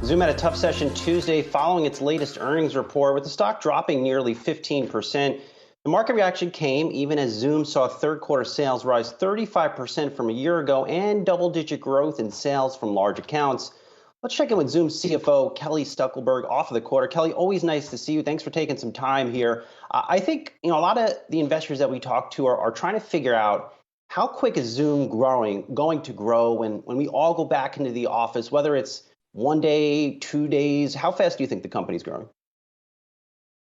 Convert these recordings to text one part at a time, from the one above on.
Zoom had a tough session Tuesday following its latest earnings report, with the stock dropping nearly 15%. The market reaction came even as Zoom saw third quarter sales rise 35% from a year ago and double-digit growth in sales from large accounts. Let's check in with Zoom CFO Kelly Steckelberg off of the quarter. Kelly, always nice to see you. Thanks for taking some time here. I think a lot of the investors that we talk to are trying to figure out how quick is Zoom going to grow when we all go back into the office, whether it's 1 day, 2 days. How fast do you think the company's growing?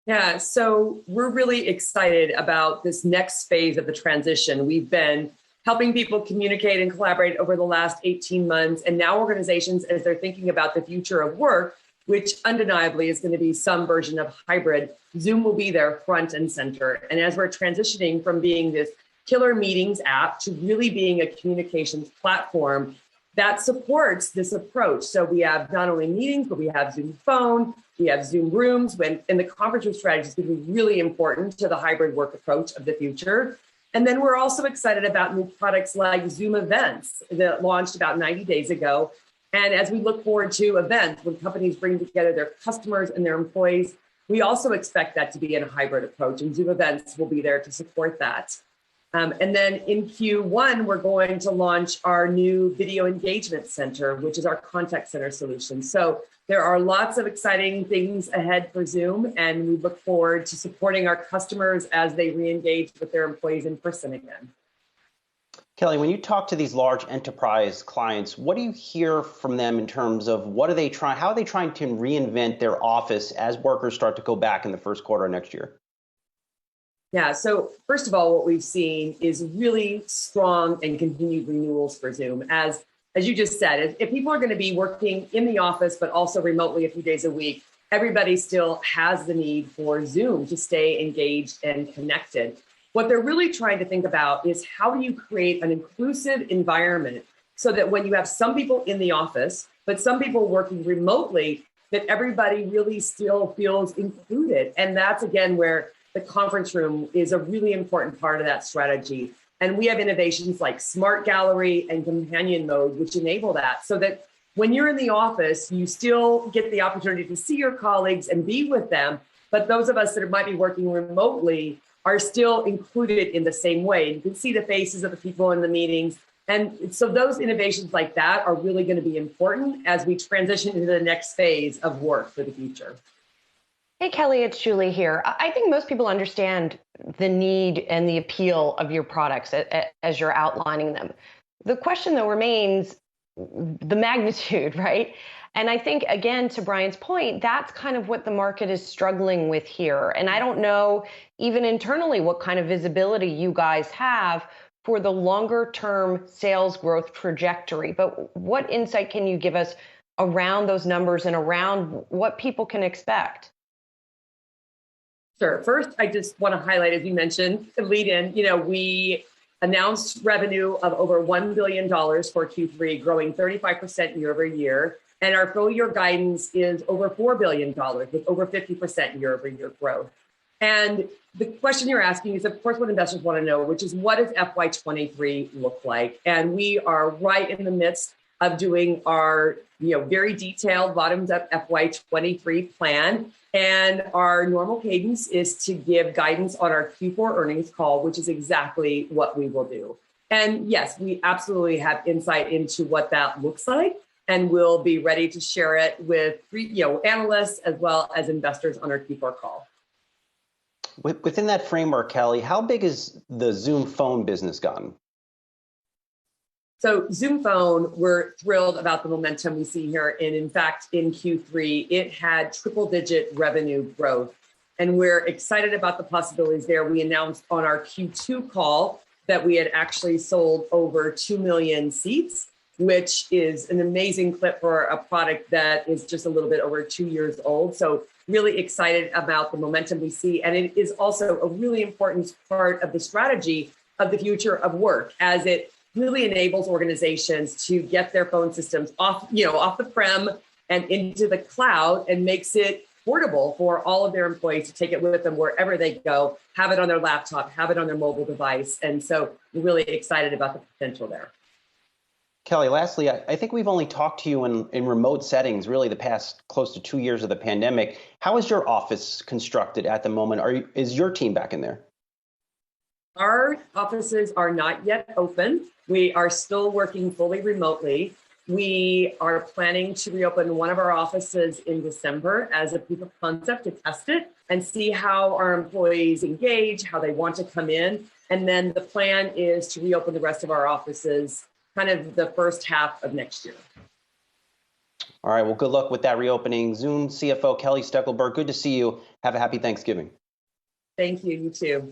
Yeah, so we're really excited about this next phase of the transition. We've been helping people communicate and collaborate over the last 18 months. And now organizations, as they're thinking about the future of work, which undeniably is going to be some version of hybrid, Zoom will be there front and center. And as we're transitioning from being this killer meetings app to really being a communications platform that supports this approach. So we have not only meetings, but we have Zoom Phone, we have Zoom Rooms, and the conference room strategy is going to be really important to the hybrid work approach of the future. And then we're also excited about new products like Zoom Events that launched about 90 days ago. And as we look forward to events, when companies bring together their customers and their employees, we also expect that to be in a hybrid approach, and Zoom Events will be there to support that. And then in Q1, we're going to launch our new video engagement center, which is our contact center solution. So there are lots of exciting things ahead for Zoom, and we look forward to supporting our customers as they re-engage with their employees in person again. Kelly, when you talk to these large enterprise clients, what do you hear from them in terms of how are they trying to reinvent their office as workers start to go back in the first quarter of next year? Yeah, so first of all, what we've seen is really strong and continued renewals for Zoom. As you just said, if people are going to be working in the office, but also remotely a few days a week, everybody still has the need for Zoom to stay engaged and connected. What they're really trying to think about is how do you create an inclusive environment so that when you have some people in the office, but some people working remotely, that everybody really still feels included. And that's, again, where the conference room is a really important part of that strategy. And we have innovations like Smart Gallery and Companion Mode, which enable that, so that when you're in the office, you still get the opportunity to see your colleagues and be with them. But those of us that might be working remotely are still included in the same way. You can see the faces of the people in the meetings. And so those innovations like that are really going to be important as we transition into the next phase of work for the future. Hey, Kelly, it's Julie here. I think most people understand the need and the appeal of your products as you're outlining them. The question, though, remains the magnitude, right? And I think, again, to Brian's point, that's kind of what the market is struggling with here. And I don't know, even internally, what kind of visibility you guys have for the longer term sales growth trajectory. But what insight can you give us around those numbers and around what people can expect? Sure. First, I just want to highlight, as you mentioned, lead in, we announced revenue of over $1 billion for Q3, growing 35% year over year. And our full year guidance is over $4 billion with over 50% year over year growth. And the question you're asking is, of course, what investors want to know, which is what does FY23 look like? And we are right in the midst of doing our very detailed bottoms up FY23 plan. And our normal cadence is to give guidance on our Q4 earnings call, which is exactly what we will do. And yes, we absolutely have insight into what that looks like, and we'll be ready to share it with analysts as well as investors on our Q4 call. Within that framework, Kelly, how big is the Zoom Phone business gotten? So Zoom Phone, we're thrilled about the momentum we see here. And in fact, in Q3, it had triple-digit revenue growth. And we're excited about the possibilities there. We announced on our Q2 call that we had actually sold over 2 million seats, which is an amazing clip for a product that is just a little bit over 2 years old. So really excited about the momentum we see. And it is also a really important part of the strategy of the future of work, as it really enables organizations to get their phone systems off the prem and into the cloud, and makes it portable for all of their employees to take it with them wherever they go, have it on their laptop, have it on their mobile device. And so we're really excited about the potential there. Kelly, lastly, I think we've only talked to you in remote settings, really the past close to 2 years of the pandemic. How is your office constructed at the moment? Is your team back in there? Our offices are not yet open. We are still working fully remotely. We are planning to reopen one of our offices in December as a proof of concept to test it and see how our employees engage, how they want to come in. And then the plan is to reopen the rest of our offices kind of the first half of next year. All right. Well, good luck with that reopening. Zoom CFO Kelly Steckelberg, good to see you. Have a happy Thanksgiving. Thank you. You too.